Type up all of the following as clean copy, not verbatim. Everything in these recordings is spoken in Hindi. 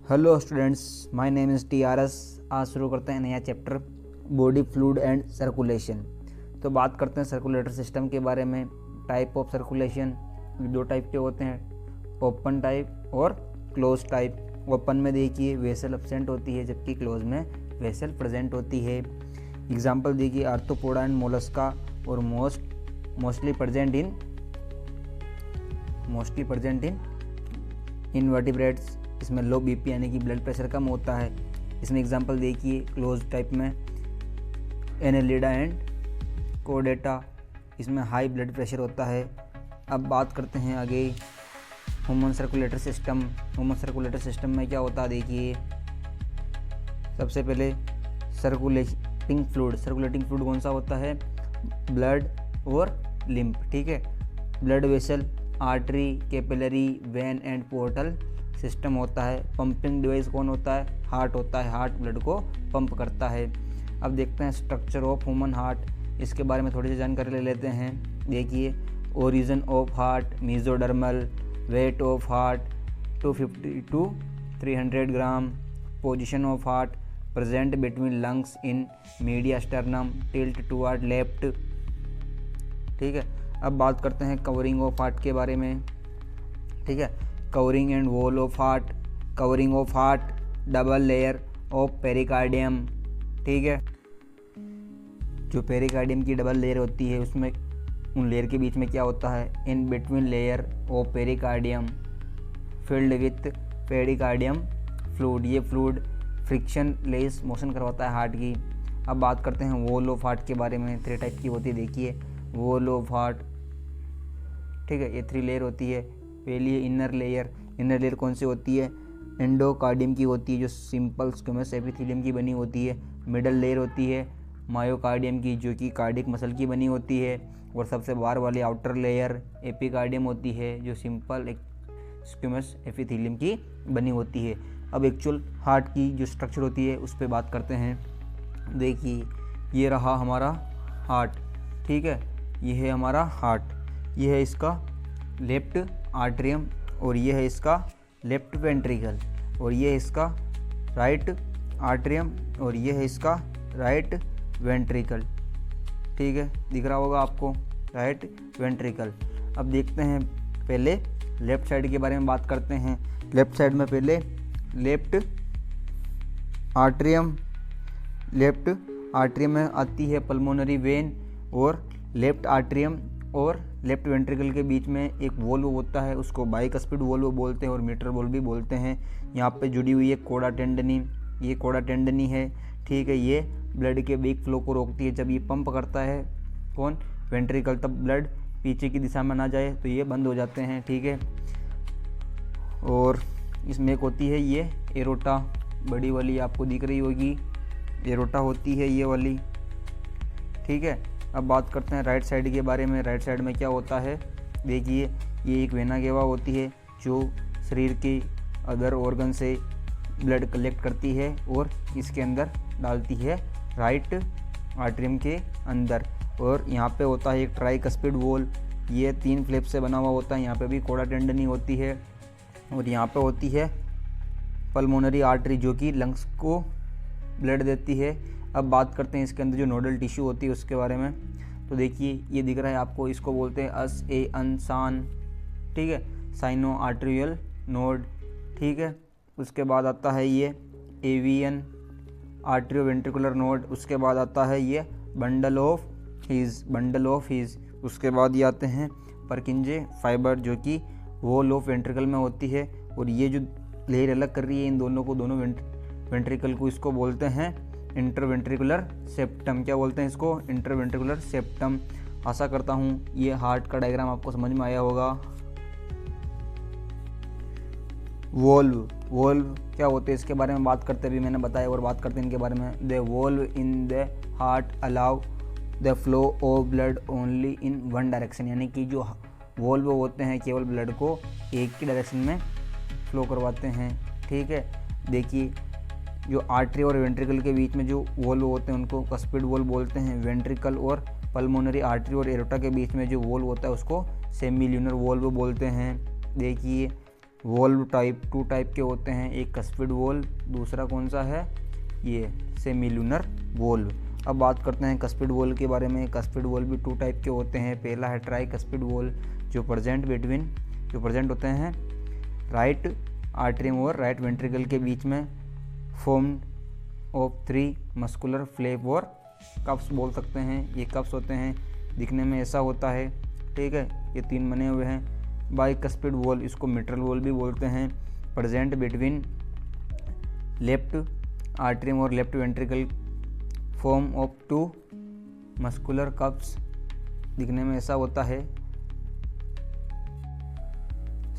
Hello students, my name is TRS। आज शुरू करते हैं नया chapter body fluid and circulation. तो बात करते हैं सर्कुलेटरी सिस्टम के बारे में। टाइप ऑफ सर्कुलेशन दो टाइप के होते हैं, ओपन टाइप और क्लोज टाइप। ओपन में देखिए वेसल एब्सेंट होती है, जबकि क्लोज में वेसल प्रेजेंट होती है। एग्जाम्पल देखिए आर्थ्रोपोडा एंड मोलस्का और मोस्टली प्रेजेंट इन इनवर्टिब्रेट्स। इसमें लो बीपी यानी कि ब्लड प्रेशर कम होता है। इसमें एग्जांपल देखिए क्लोज टाइप में एनेलिडा एंड कोडेटा, इसमें हाई ब्लड प्रेशर होता है। अब बात करते हैं आगे human circulatory system. Human circulatory system में क्या होता है देखिए, सबसे पहले सर्कुलेटिंग फ्लूइड कौन सा होता है, ब्लड और लिम्फ। ठीक है, blood vessel, artery, capillary, when and portal system होता है। पंपिंग डिवाइस कौन होता है, हार्ट होता है। हार्ट ब्लड को पंप करता है। अब देखते हैं स्ट्रक्चर ऑफ ह्यूमन हार्ट, इसके बारे में थोड़ी सी जानकारी ले लेते हैं। देखिए origin of heart, mesodermal, weight of heart 250 to 300 gram, position of heart present between lungs in media sternum, tilt toward left. ठीक है, अब बात करते हैं कवरिंग ऑफ हार्ट के बारे में। ठीक है, covering and wall of heart. Covering of heart, double layer of pericardium. ठीक है, जो पेरिकार्डियम की डबल लेयर होती है उसमें उन लेयर के बीच में क्या होता है, in between layer of pericardium filled with pericardium fluid. ये फ्लूइड फ्रिक्शन लेस मोशन करवाता है हार्ट की। अब बात करते हैं वॉल ऑफ हार्ट के बारे में। 3 टाइप की होती है देखिए वॉल ऑफ हार्ट। ठीक है, ये 3 लेयर होती है। पहली है इनर लेयर कौन सी होती है, एंडोकार्डियम की होती है, जो सिंपल स्क्विमस एपिथेलियम की बनी होती है। मिडल लेयर होती है मायोकार्डियम की, जो कि कार्डियक मसल की बनी होती है। और सबसे बाहर वाली आउटर लेयर एपिकार्डियम होती है, जो सिंपल स्क्विमस एपिथेलियम की बनी होती है। अब एक्चुअल हार्ट की जो स्ट्रक्चर होती है उस पर बात करते हैं। देखिए ये रहा हमारा हार्ट। ठीक है, ये है हमारा हार्ट। ये है इसका लेफ्ट आर्टरियम और ये है इसका लेफ्ट वेंट्रिकल, और ये है इसका राइट आर्टरियम और ये है इसका राइट वेंट्रिकल। ठीक है, दिख रहा होगा आपको राइट वेंट्रिकल। अब देखते हैं पहले लेफ्ट साइड के बारे में बात करते हैं। लेफ्ट साइड में पहले लेफ्ट आर्टरियम में आती है पल्मोनरी वेन, और लेफ्ट आर्टरियम और लेफ्ट वेंट्रिकल के बीच में एक वॉल्व होता है, उसको बाइकस्पिड वॉल्व बोलते हैं और मीटर वॉल्व भी बोलते हैं। यहाँ पे जुड़ी हुई है कोडा टेंडनी, ये कोडा टेंडनी है। ठीक है, ये ब्लड के वीक फ्लो को रोकती है। जब ये पंप करता है कौन, वेंट्रिकल, तब ब्लड पीछे की दिशा में ना जाए तो ये बंद हो जाते हैं। ठीक है, और इसमें एक होती है ये एरोटा, बड़ी वाली आपको दिख रही होगी, एरोटा होती है ये वाली। ठीक है, अब बात करते हैं राइट साइड के बारे में। राइट साइड में क्या होता है देखिए, ये एक वेना केवा होती है जो शरीर के अदर ऑर्गन से ब्लड कलेक्ट करती है और इसके अंदर डालती है राइट आर्टरियम के अंदर। और यहाँ पे होता है एक ट्राइकस्पिड वॉल, ये 3 फ्लैप से बना हुआ होता है। यहाँ पे भी कोडा टेंडनी होती है, और यहाँ पे होती है पल्मोनरी आर्टरी, जो कि लंग्स को ब्लड देती है। अब बात करते हैं इसके अंदर जो नोडल टिश्यू होती है उसके बारे में। तो देखिए ये दिख रहा है आपको, इसको बोलते हैं अनसान। ठीक है, साइनो आर्टेरियल नोड। ठीक है, उसके बाद आता है ये एवियन आर्ट्रियोवेंट्रिकुलर नोड। उसके बाद आता है ये बंडल ऑफ हीज। उसके बाद ये आते हैं परकिंजे फाइबर, जो कि वॉल ऑफ वेंट्रिकल में होती है। और ये जो लेयर अलग कर रही है इन दोनों को, दोनों वेंट्रिकल को, इसको बोलते हैं इंटरवेंट्रिकुलर सेप्टम। क्या बोलते हैं इसको, इंटरवेंट्रिकुलर सेप्टम। आशा करता हूँ ये हार्ट का डायग्राम आपको समझ में आया होगा। वॉल्व क्या होते हैं इसके बारे में बात करते भी मैंने बताया, और बात करते हैं इनके बारे में। The valve in the heart allow the flow of blood only in one direction, यानी कि जो वॉल्व होते हैं केवल ब्लड को एक ही डायरेक्शन में फ्लो करवाते हैं। ठीक है, देखिए जो आर्टरी और वेंट्रिकल के बीच में जो वॉल्व होते हैं उनको कस्पिड वॉल्व बोलते हैं। वेंट्रिकल और पल्मोनरी आर्टरी और एरोटा के बीच में जो वॉल्व होता है उसको सेमी ल्यूनर वॉल्व बोलते हैं। देखिए वोल्व टाइप 2 टाइप के होते हैं, एक कस्पिड वोल्व, दूसरा कौन सा है ये सेमीलुनर वोल्व। अब बात करते हैं कस्पिड वोल्व के बारे में। कस्पिड वोल्व भी 2 टाइप के होते हैं। पहला है ट्राई कस्पिड वोल्व जो प्रेजेंट होते हैं राइट आर्टरियम और राइट वेंट्रिकल के बीच में, फॉर्म्ड ऑफ 3 मस्कुलर फ्लैप और कप्स बोल सकते हैं। ये कप्स होते हैं, दिखने में ऐसा होता है, ठीक है, ये 3 बने हुए हैं। बाइकस्पिड वोल्व, इसको मिट्रल वोल्व भी बोलते हैं, प्रेजेंट बिटवीन लेफ्ट आर्टरियम और left ventricle, form of 2 muscular cups, दिखने में ऐसा होता है।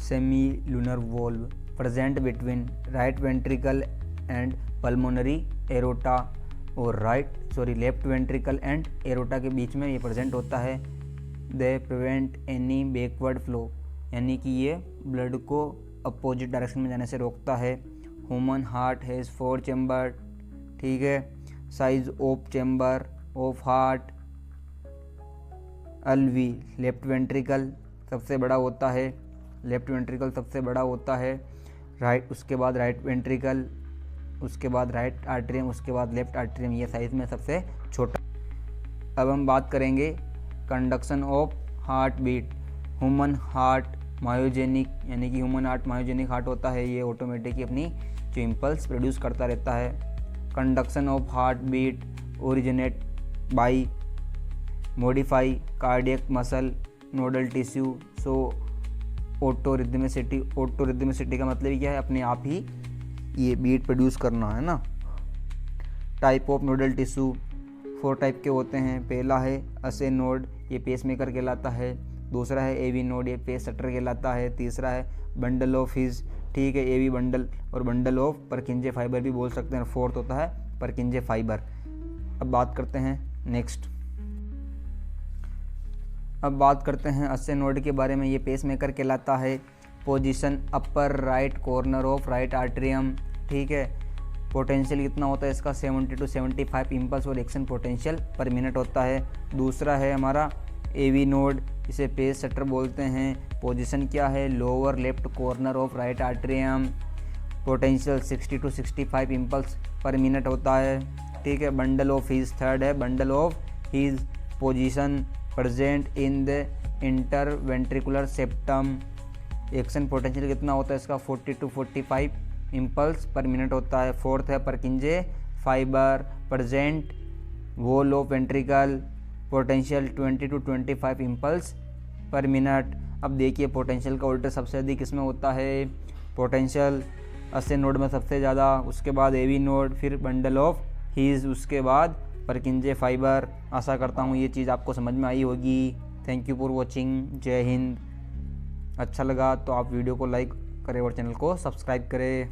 Semilunar valve, present between right ventricle and pulmonary aorta और लेफ्ट वेंट्रिकल एंड एरोटा के बीच में ये प्रेजेंट होता है। They prevent any backward flow, यानी कि ये ब्लड को अपोजिट डायरेक्शन में जाने से रोकता है। ह्यूमन हार्ट हैज़ 4 चैम्बर, ठीक है। Size of chamber of heart, LV, left ventricle सबसे बड़ा होता है, राइट, उसके बाद राइट वेंट्रिकल, उसके बाद राइट आर्टरियम, उसके बाद लेफ्ट आर्टरियम, ये साइज में सबसे छोटा। अब हम बात करेंगे conduction of heart beat. Human heart myogenic, यानी कि ह्यूमन हार्ट मायोजेनिक हार्ट होता है, ये ऑटोमेटिकली अपनी जो इम्पल्स प्रोड्यूस करता रहता है। Conduction of heart beat originate by modify cardiac muscle nodal tissue, so autorhythmicity का मतलब क्या है, अपने आप ही ये बीट प्रोड्यूस करना है ना। Type of nodal tissue 4 type के होते हैं। पहला है असे नोड, ये पेसमेकर कहलाता है। दूसरा है एवी नोड, ये पेस सेटर कहलाता है। तीसरा है बंडल ऑफ हिज, ठीक है, एवी बंडल और बंडल ऑफ परकिंजे फाइबर भी बोल सकते हैं। फोर्थ होता है परकिंजे फाइबर। अब बात करते हैं नेक्स्ट, अब बात करते हैं असे नोड के बारे में। ये पेसमेकर कहलाता है। Position upper right corner of right atrium, ठीक है। पोटेंशियल कितना होता है इसका 70 to 75 इम्पल्स और एक्शन पोटेंशियल पर मिनट होता है। दूसरा है हमारा एवी नोड, इसे पेस सेटर बोलते हैं। पोजीशन क्या है, lower left corner of right atrium, potential 60 to 65 impulse per minute होता है, ठीक है। बंडल ऑफ हीज, थर्ड है bundle of His, position present in the inter ventricular septum, action potential कितना होता है इसका 40 to 45 इम्पल्स पर मिनट होता है। फोर्थ है परकिंजे fibre, present wall of ventricle, potential 20 to 25 impulse per minute. अब देखिए पोटेंशियल का उल्टा सबसे अधिक इसमें होता है, पोटेंशियल असे नोड में सबसे ज़्यादा, उसके बाद एवी नोड, फिर बंडल ऑफ हीज, उसके बाद परकिंजे फाइबर। आशा करता हूँ ये चीज़ आपको समझ में आई होगी। थैंक यू फॉर वॉचिंग, जय हिंद। अच्छा लगा तो आप वीडियो को लाइक करें और चैनल को सब्सक्राइब करें।